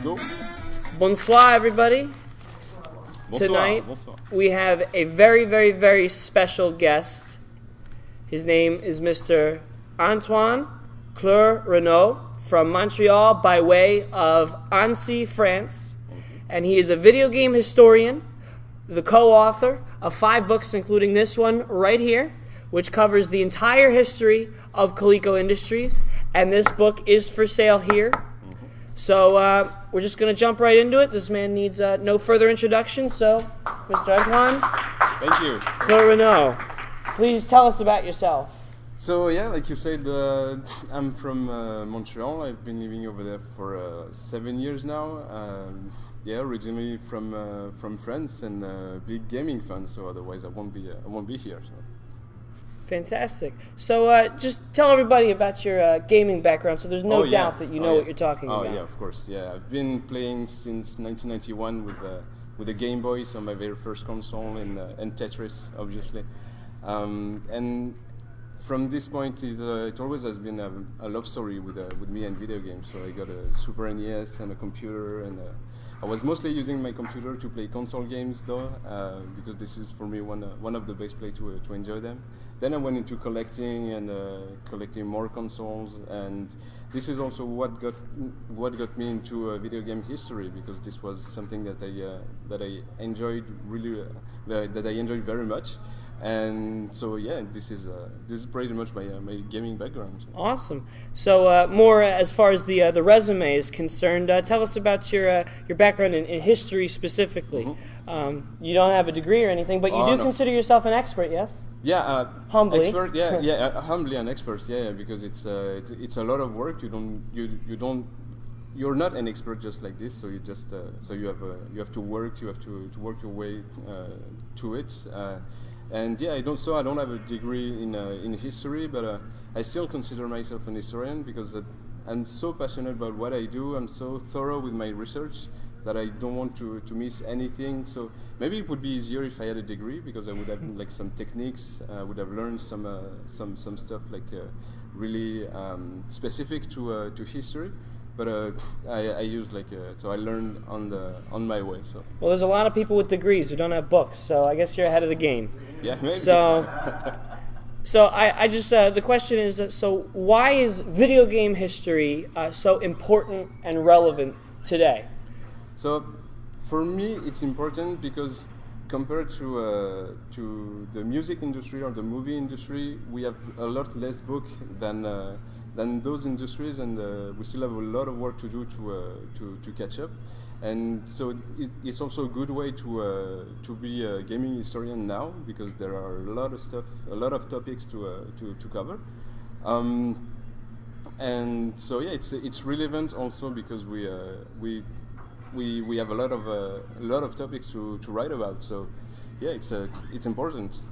go. Bonsoir, everybody. Bonsoir. Tonight, Bonsoir. we have a very, very, very special guest. His name is Mr. Antoine Clerc-Renaud from Montreal by way of Annecy, France. And he is a video game historian, the co-author of 5 books, including this one right here, which covers the entire history of Coleco Industries. And this book is for sale here. So we're just going to jump right into it. This man needs no further introduction. So, Mr. Antoine Thank you. Clerc-Renaud, please tell us about yourself. So yeah, like you said, I'm from Montreal. I've been living over there for 7 years now. Originally from France and big gaming fan. So otherwise, I won't be here. So. Fantastic. So just tell everybody about your gaming background, so there's no doubt that you know what you're talking about. Oh yeah, of course. Yeah, I've been playing since 1991 with a Game Boy, so my very first console, and Tetris, obviously. And from this point, it always has been a love story with me and video games. So I got a Super NES and a computer, and I was mostly using my computer to play console games, though, because this is for me one of the best ways to enjoy them. Then I went into collecting and collecting more consoles, and this is also what got me into video game history, because this was something that I enjoyed that I enjoyed very much. And so yeah, this is pretty much my gaming background. Awesome. So more as far as the resume is concerned, tell us about your background in history specifically. Mm-hmm. You don't have a degree or anything, but you do consider yourself an expert, yes? Yeah, humbly. Expert. Yeah, humbly an expert. Yeah, because it's a lot of work. You're not an expert just like this. So you just you have to work. You have to work your way to it. And yeah, I don't have a degree in history, but I still consider myself an historian because I'm so passionate about what I do. I'm so thorough with my research that I don't want to miss anything. So maybe it would be easier if I had a degree, because I would have like some techniques. I would have learned some stuff like really specific to history. But I use so I learned on my way. So well, there's a lot of people with degrees who don't have books, so I guess you're ahead of the game. Yeah, maybe. So I just the question is, so why is video game history so important and relevant today? So for me, it's important because compared to the music industry or the movie industry, we have a lot less book than those industries, and we still have a lot of work to do to catch up. And so it's also a good way to be a gaming historian now, because there are a lot of topics to cover. And so yeah, it's relevant also because we have a lot of topics to write about. So yeah, it's important.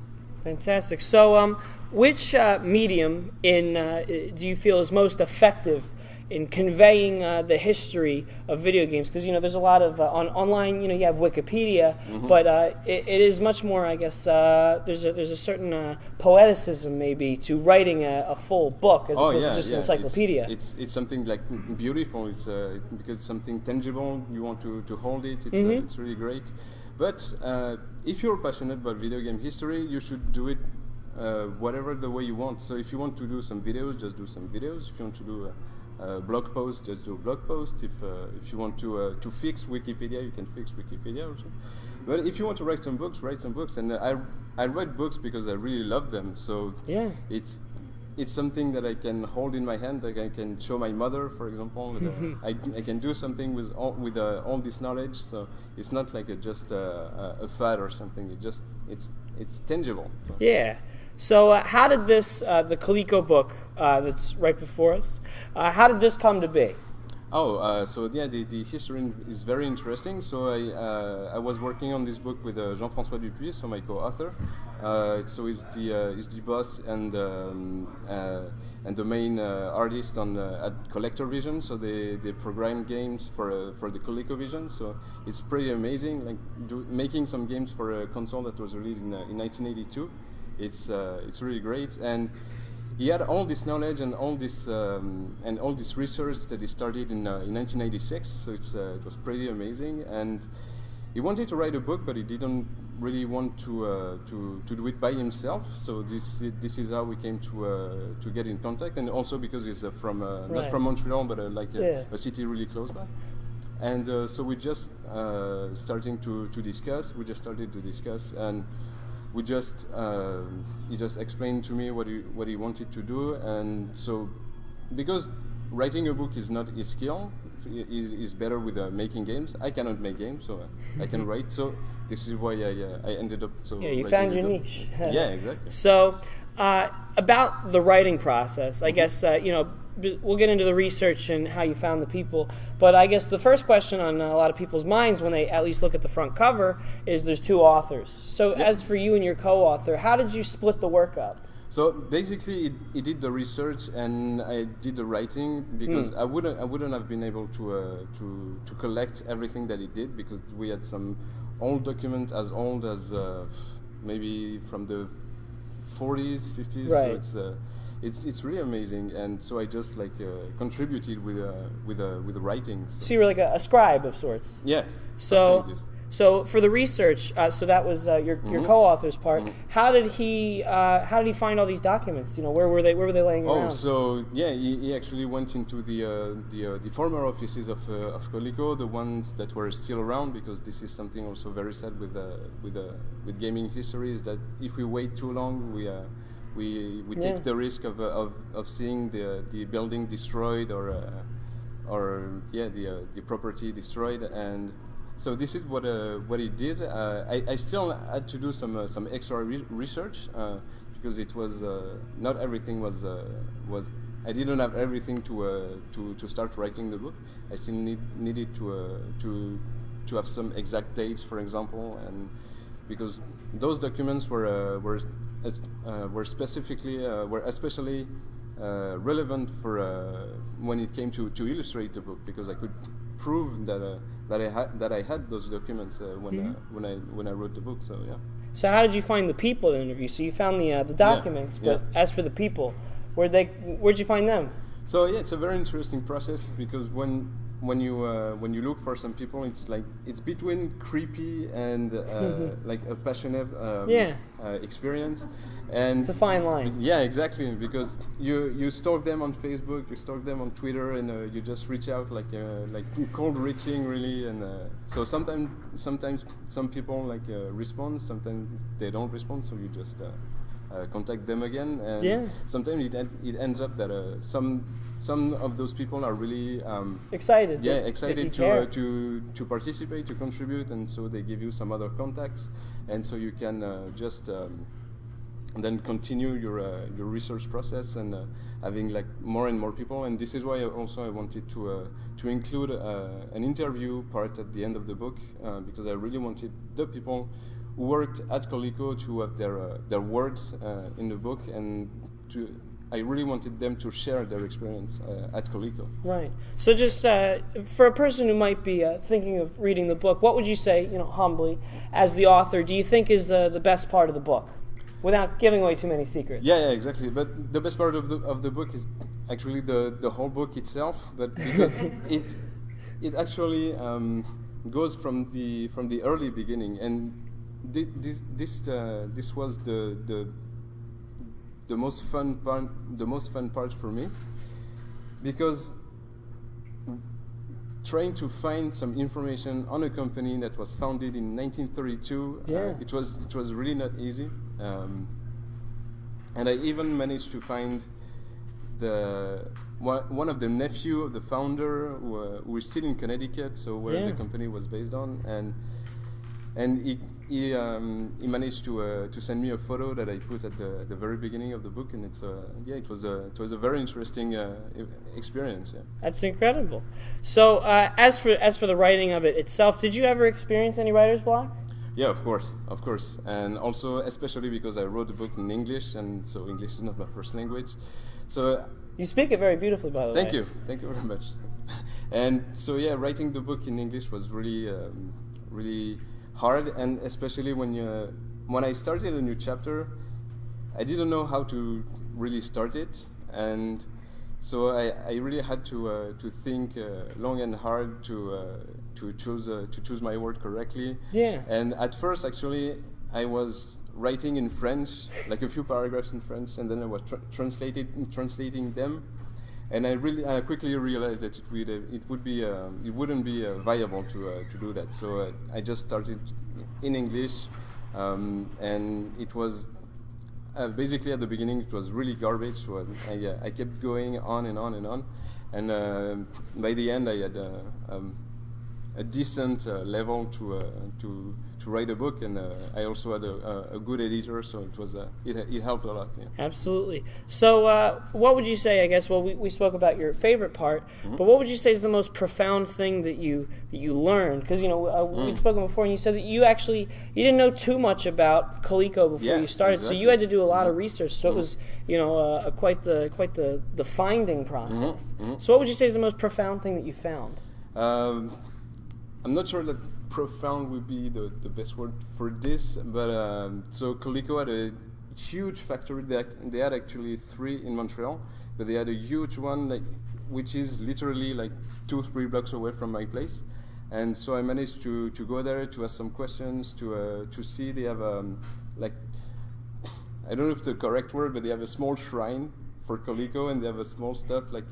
Fantastic. So, which medium do you feel is most effective in conveying the history of video games? Because there's a lot of online. You have Wikipedia, mm-hmm. but it is much more. I guess there's a certain poeticism maybe to writing a full book as opposed to just an encyclopedia. It's something like beautiful. It's because it's something tangible. You want to hold it. It's really great. But if you're passionate about video game history, you should do it whatever the way you want. So if you want to do some videos, just do some videos. If you want to do a blog post, just do a blog post. If you want to fix Wikipedia, you can fix Wikipedia also. But if you want to write some books, write some books. And I write books because I really love them. So yeah, it's something that I can hold in my hand. Like I can show my mother, for example. I can do something with all this knowledge. So it's not like just a fad or something. It's tangible. Yeah. So how did this the Coleco book that's right before us? How did this come to be? So yeah, the history is very interesting. So I was working on this book with Jean-François Dupuis, so my co-author. So he's the boss and the main artist at Collector Vision. So they program games for the Coleco Vision. So it's pretty amazing, like making some games for a console that was released in 1982. It's really great. And he had all this knowledge and all this research that he started in 1986. So it was pretty amazing, and he wanted to write a book, but he didn't really want to do it by himself. So this is how we came to get in contact, and also because he's from not from Montreal, but a city really close by. And so we just starting to discuss. We just started to discuss, and he just explained to me what he wanted to do. And so, because writing a book is not his skill, is better with making games. I cannot make games, so I can write. So this is why I ended up. So yeah, you found your niche. Yeah, exactly. So about the writing process, I guess we'll get into the research and how you found the people. But I guess the first question on a lot of people's minds when they at least look at the front cover is there's two authors. So as for you and your co-author, how did you split the work up? So basically, he did the research and I did the writing, because I wouldn't have been able to collect everything that he did, because we had some old document as old as maybe from the 40s, 50s. Right. So it's really amazing, and so I just contributed with the writing. So you were like a scribe of sorts. Yeah. So for the research, so that was your co-author's part. How did he find all these documents? Where were they laying around? Oh, so yeah, he actually went into the former offices of Coleco, the ones that were still around, because this is something also very sad with gaming history, is that if we wait too long, we take the risk of seeing the building destroyed or the property destroyed. And so this is what he did. I still had to do some extra research, because it was not everything was I didn't have everything to start writing the book. I still needed to have some exact dates, for example, and because those documents were especially relevant for when it came to illustrate the book, because I could prove that I had those documents when I wrote the book. So yeah. So how did you find the people to interview? So you found the documents, but as for the people, where'd you find them? So yeah, it's a very interesting process, because when you look for some people, it's between creepy and like a passionate experience, and it's a fine line. Yeah, exactly, because you stalk them on Facebook, you stalk them on Twitter, and you just reach out like cold reaching, really. And so sometimes some people respond, sometimes they don't respond, so you just contact them again, and sometimes it ends up that some of those people are really excited to participate, to contribute, and so they give you some other contacts, and so you can just then continue your research process and having more and more people. And this is why I wanted to include an interview part at the end of the book, because I really wanted the people who worked at Coleco to have their words in the book, and I really wanted them to share their experience at Coleco. Right. So just for a person who might be thinking of reading the book, what would you say, humbly, as the author, do you think is the best part of the book, without giving away too many secrets? Yeah, exactly. But the best part of the book is actually the whole book itself, but because it actually goes from the early beginning, and this was the most fun part for me, because trying to find some information on a company that was founded in 1932, it was really not easy, and I even managed to find one of the nephew of the founder who is still in Connecticut, so where the company was based on, and he managed to send me a photo that I put at the very beginning of the book, and it was a very interesting experience. Yeah. That's incredible. So as for the writing of it itself, did you ever experience any writer's block? Yeah, of course, and also especially because I wrote the book in English, and so English is not my first language. So you speak it very beautifully, by the way. Thank you very much. And so writing the book in English was really hard, and especially when I started a new chapter, I didn't know how to really started, and so I really had to think long and hard to choose my word correctly. Yeah. And at first, actually, I was writing in French, like a few paragraphs in French, and then I was translating them. And I quickly realized that it wouldn't be viable to do that. So I just started in English, and it was basically at the beginning it was really garbage. So I kept going on and on and on, and by the end I had a decent level to write a book, and I also had a good editor, so it helped a lot. Yeah. Absolutely. So what would you say, I guess, well, we spoke about your favorite part, but what would you say is the most profound thing that you learned? Because, we'd spoken before, and you said that you didn't know too much about Coleco before you started, exactly. So you had to do a lot of research, so it was, quite the finding process. So what would you say is the most profound thing that you found? I'm not sure that profound would be the best word for this, but so Coleco had a huge factory. They had actually 3 in Montreal, but they had a huge one, which is literally 2-3 blocks away from my place. And so I managed to go there to ask some questions, to see. They have I don't know if it's the correct word, but they have a small shrine for Coleco, and they have a small stuff like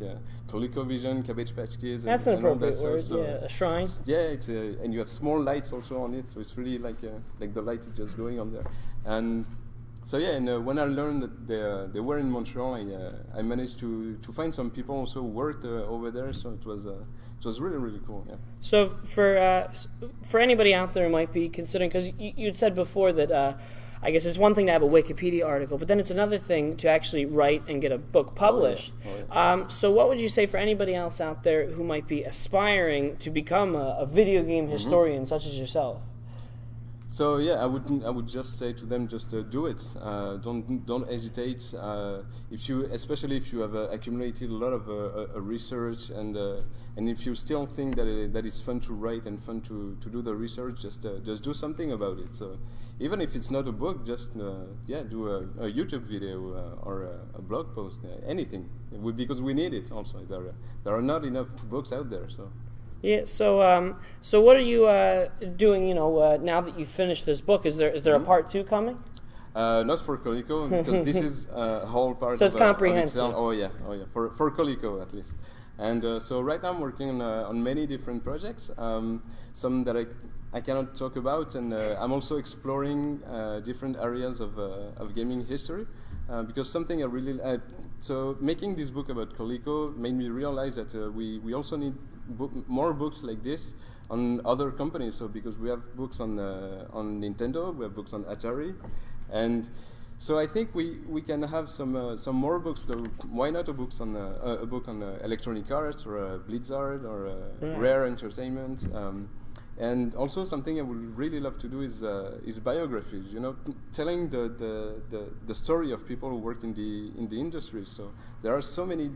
Coleco Vision, Cabbage Patch Kids. That's an appropriate word. So a shrine. Yeah, and you have small lights also on it, so it's really like the light is just going on there. And so and when I learned that they were in Montreal, I managed to find some people also who worked over there. So it was really, really cool. Yeah. So for anybody out there who might be considering, because you'd said before that. I guess it's one thing to have a Wikipedia article, but then it's another thing to actually write and get a book published. So what would you say for anybody else out there who might be aspiring to become a video game historian such as yourself? So I would just say to them, just do it. Don't hesitate. Especially if you have accumulated a lot of research, and if you still think that it's fun to write and fun to do the research, just do something about it. So even if it's not a book, just do a YouTube video or a blog post, anything. Because we need it. Also, there are not enough books out there. So. Yeah. So what are you doing? Now that you've finished this book, is there a part 2 coming? Not for Coleco, because this is a whole part. So it's comprehensive. Oh yeah. For Coleco at least. And so right now I'm working on many different projects. Some that I cannot talk about, and I'm also exploring different areas of gaming history. Because something I really so making this book about Coleco made me realize that we also need more books like this on other companies. So because we have books on Nintendo, we have books on Atari, and so I think we can have some more books. Though why not a book on Electronic Arts or Blizzard or Rare Entertainment. And also something I would really love to do is biographies. Telling the story of people who work in the industry. So there are so many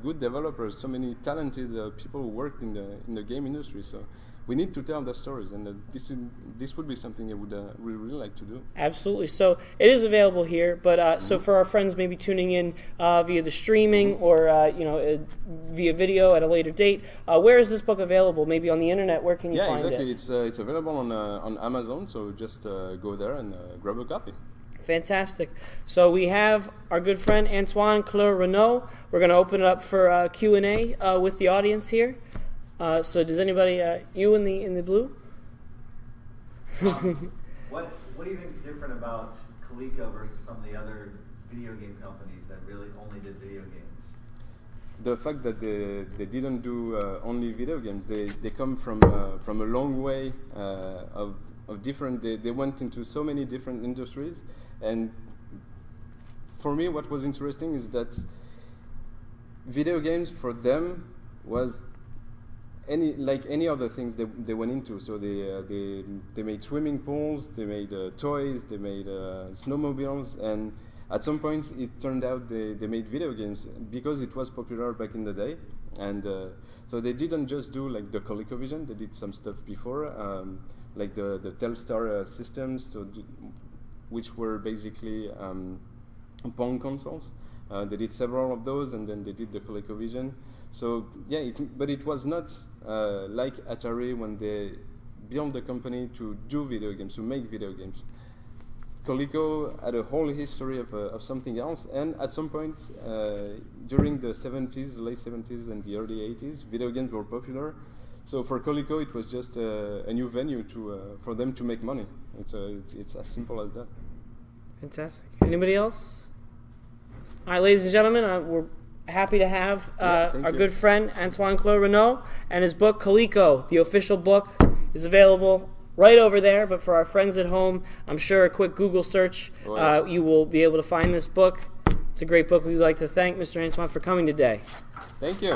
good developers, so many talented people who work in the game industry. So we need to tell their stories, and this would be something I would really like to do. Absolutely. So it is available here, but so for our friends maybe tuning in via the streaming or via video at a later date, where is this book available? Maybe on the internet. Where can you find it? Yeah, exactly. It's available on Amazon. So just go there and grab a copy. Fantastic. So we have our good friend Antoine Clerc-Renaud. We're going to open it up for Q&A with the audience here. So does anybody, you in the blue? What do you think is different about Coleco versus some of the other video game companies that really only did video games? The fact that they didn't do only video games. They come from a long way of different. They went into so many different industries, and for me, what was interesting is that video games for them was any other things they went into. So they made swimming pools, they made toys, they made snowmobiles, and at some point it turned out they made video games because it was popular back in the day. And so they didn't just do like the ColecoVision, they did some stuff before, like the Telstar systems, which were basically Pong consoles. They did several of those, and then they did the ColecoVision. So yeah, but it was not like Atari when they built the company to do video games, to make video games. Coleco had a whole history of something else, and at some point during the 70s, late 70s and the early 80s, video games were popular. So for Coleco, it was just a new venue for them to make money. It's as simple as that. Fantastic. Anybody else? All right, ladies and gentlemen, we're happy to have our good friend Antoine Clerc-Renaud, and his book Coleco, The Official Book, is available right over there. But for our friends at home, I'm sure a quick Google search, you will be able to find this book. It's a great book. We'd like to thank Mr. Antoine for coming today. Thank you.